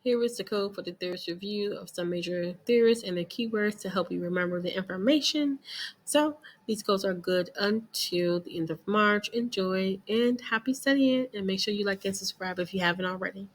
Here is the code for the theorist review of some major theorists and the keywords to help you remember the information. So these codes are good until the end of March. Enjoy and happy studying, and make sure you like and subscribe if you haven't already.